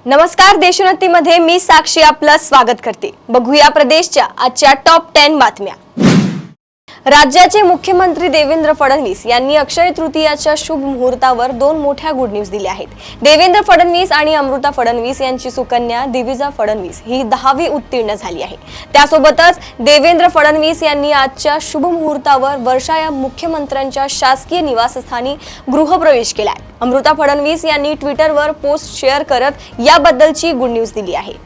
नमस्कार, देशोन्नतीमध्ये मी साक्षी आपलं स्वागत करते। बघूया प्रदेशच्या आजच्या टॉप 10 बातम्या। राज्याचे मुख्यमंत्री देवेंद्र फडणवीस यांनी अक्षय तृतीयाच्या शुभ मुहूर्तावर दोन मोठ्या गुड न्यूज दिल्या आहेत। देवेंद्र फडणवीस आणि अमृता फडणवीस यांची सुकन्या दिविजा फडणवीस ही 10वी उत्तीर्ण झाली आहे। त्यासोबतच देवेंद्र फडणवीस यांनी आजच्या शुभ मुहूर्तावर वर्षा या मुख्यमंत्र्यांच्या शासकीय निवासस्थानी गृहप्रवेश केलाय। अमृता फडणवीस यांनी ट्विटरवर पोस्ट शेअर करत याबद्दलची गुड न्यूज दिली आहे।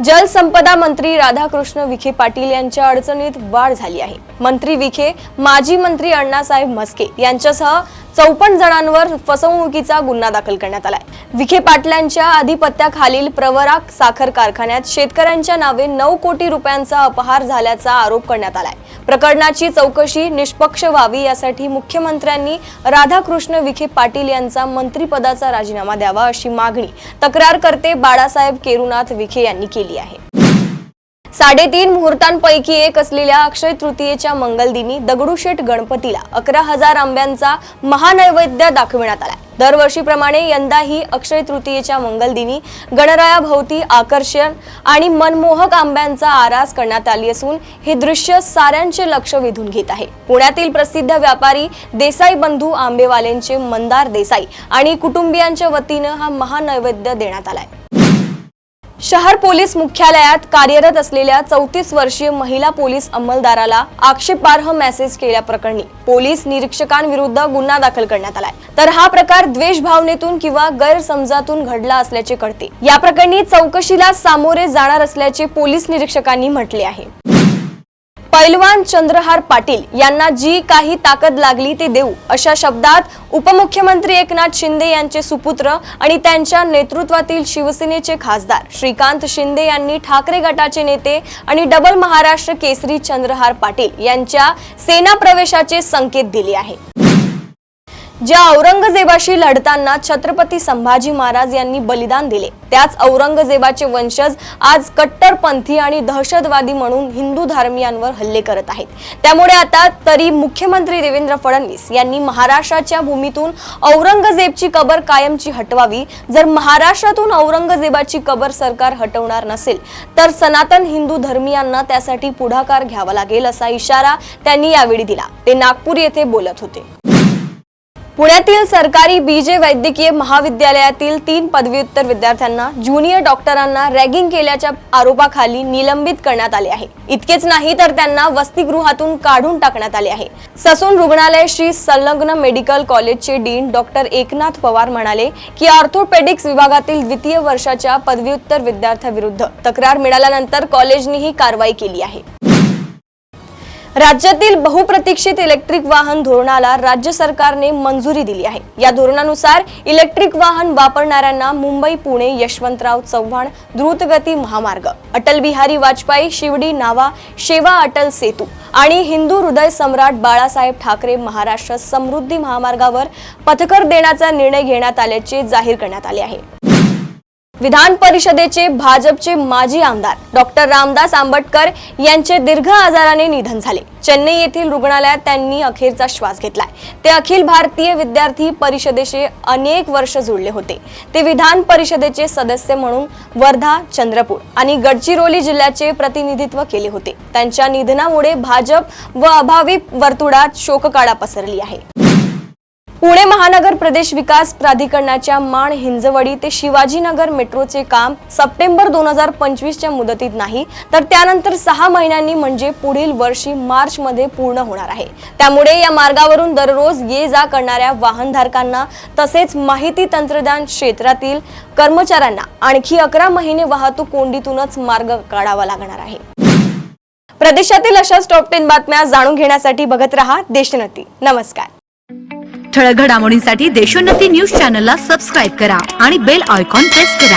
जलसंपदा मंत्री राधाकृष्ण विखे पाटील यांच्या अडचणीत वाढ झाली आहे। मंत्री विखे माजी मंत्री अण्णासाहेब म्हस्के यांच्यासह 54 जणांवर फसवणुकीचा गुन्हा दाखल करण्यात आलाय। विखे पाटलांच्या आधिपत्याखालील प्रवरा साखर कारखान्यात शेतकऱ्यांच्या नावे 9 कोटी रुपयांचा अपहार झाल्याचा आरोप करण्यात आलाय। प्रकरणाची चौकशी निष्पक्ष व्हावी यासाठी मुख्यमंत्र्यांनी राधाकृष्ण विखे पाटील यांचा मंत्रिपदाचा राजीनामा द्यावा अशी मागणी तक्रारकर्ते बाळासाहेब केरुनाथ विखे यांनी केली आहे। 3.5 मुहूर्तांपैकी एक असलेल्या अक्षय तृतीयेच्या मंगलदिनी दगडूशेठ गणपतीला 11,000 आंब्यांचा महानैवेद्य दाखविण्यात आला। दरवर्षीप्रमाणे यंदाही अक्षय तृतीयेच्या मंगलदिनी गणरायाभोवती आकर्षण आणि मनमोहक आंब्यांचा आरास करण्यात आली असून हे दृश्य साऱ्यांचे लक्ष वेधून घेत आहे। पुण्यातील प्रसिद्ध व्यापारी देसाई बंधू आंबेवालेंचे मंदार देसाई आणि कुटुंबियांच्या वतीने हा महानैवेद्य देण्यात आलाय। शहर पोलीस मुख्यालयात कार्यरत असलेल्या 34 वर्षीय महिला पोलीस अंमलदाराला आक्षेपार्ह मेसेज केल्याप्रकरणी पोलीस निरीक्षकांविरुद्ध गुन्हा दाखल करण्यात आलाय। तर हा प्रकार द्वेष भावनेतून किंवा गैरसमजातून घडला असल्याचे कळते। या प्रकरणी चौकशीला सामोरे जाणार असल्याचे पोलीस निरीक्षकांनी म्हटले आहे। पैलवान चंद्रहार पाटील यांना जी काही ताकद लागली ते देऊ अशा शब्दात उपमुख्यमंत्री एकनाथ शिंदे यांचे सुपुत्र आणि त्यांच्या नेतृत्वातील शिवसेनेचे खासदार श्रीकांत शिंदे यांनी ठाकरे गटाचे नेते आणि डबल महाराष्ट्र केसरी चंद्रहार पाटील यांच्या सेना प्रवेशाचे संकेत दिले आहे। ज्या औरंगजेबाशी लढताना छत्रपती संभाजी महाराज यांनी बलिदान दिले त्याच औरंगजेबाचे वंशज आज कट्टरपंथी आणि दहशतवादी म्हणून हिंदू धर्मीयांवर हल्ले करत आहेत। त्यामुळे आता तरी मुख्यमंत्री देवेंद्र फडणवीस यांनी महाराष्ट्राच्या भूमीतून औरंगजेबची कबर कायमची हटवावी। जर महाराष्ट्रातून औरंगजेबाची कबर सरकार हटवणार नसेल तर सनातन हिंदू धर्मीयांना त्यासाठी पुढाकार घ्यावा लागेल असा इशारा त्यांनी यावेळी दिला। ते नागपूर येथे बोलत होते। पुण्यातील सरकारी बीजे वैद्यकीय महाविद्यालयातील 3 पदव्युत्तर विद्यार्थ्यांना ज्युनियर डॉक्टरांना रॅगिंग केल्याच्या आरोपाखाली निलंबित करण्यात आले आहे। इतकेच नाही तर त्यांना वसतिगृहातून काढून टाकण्यात आले आहे। ससून रुग्णालयाशी संलग्न मेडिकल कॉलेजचे डीन डॉक्टर एकनाथ पवार म्हणाले की ऑर्थोपेडिक्स विभागातील द्वितीय वर्षाच्या पदव्युत्तर विद्यार्थ्याविरुद्ध तक्रार मिळाल्यानंतर कॉलेजने ही कारवाई केली आहे। राज्यातील बहुप्रतीक्षित इलेक्ट्रिक वाहन धोरणाला राज्य सरकारने मंजुरी दिली आहे। या धोरणानुसार इलेक्ट्रिक वाहन वापरणाऱ्यांना मुंबई पुणे यशवंतराव चव्हाण द्रुतगती महामार्ग, अटल बिहारी वाजपेयी शिवडी नावा शेवा अटल सेतू आणि हिंदू हृदय सम्राट बाळासाहेब ठाकरे महाराष्ट्र समृद्धी महामार्गावर पथकर देण्याचा निर्णय घेण्यात आल्याचे जाहीर करण्यात आले आहे। विधान परिषदेचे भाजपचे माजी आमदार डॉक्टर रामदास आंबटकर यांचे दीर्घ आजाराने निधन झाले। चेन्नई येथील रुग्णालयात त्यांनी अखेरचा श्वास घेतलाय। ते अखिल भारतीय विद्यार्थी परिषदेशी अनेक वर्ष जुळले होते। ते विधान परिषदेचे सदस्य म्हणून वर्धा, चंद्रपूर आणि गडचिरोली जिल्ह्याचे प्रतिनिधित्व केले होते। त्यांच्या निधनामुळे भाजप व अभावी वर्तुळात शोककळा पसरली आहे। पुणे महानगर प्रदेश विकास प्राधिकरणाच्या माण हिंजवडी ते शिवाजीनगर मेट्रोचे काम सप्टेंबर 2025 च्या मुदतीत नाही तर त्यानंतर 6 महिन्यांनी म्हणजे पुढील वर्षी मार्च मध्ये पूर्ण होणार आहे। त्यामुळे या मार्गावरून दररोज ये जा करणाऱ्या वाहनधारकांना तसेच माहिती तंत्रज्ञान क्षेत्रातील कर्मचाऱ्यांना आणखी 11 महिने वाहतूक कोंडीतूनच मार्ग काढावा लागणार आहे। प्रदेशातील अशाच टॉप 10 बातम्या जाणून घेण्यासाठी बघत रहा देशोन्नती। नमस्कार। ठळक घडामोडींसाठी देशोन्नती न्यूज चॅनलला सबस्क्राइब करा आणि बेल आयकॉन प्रेस करा।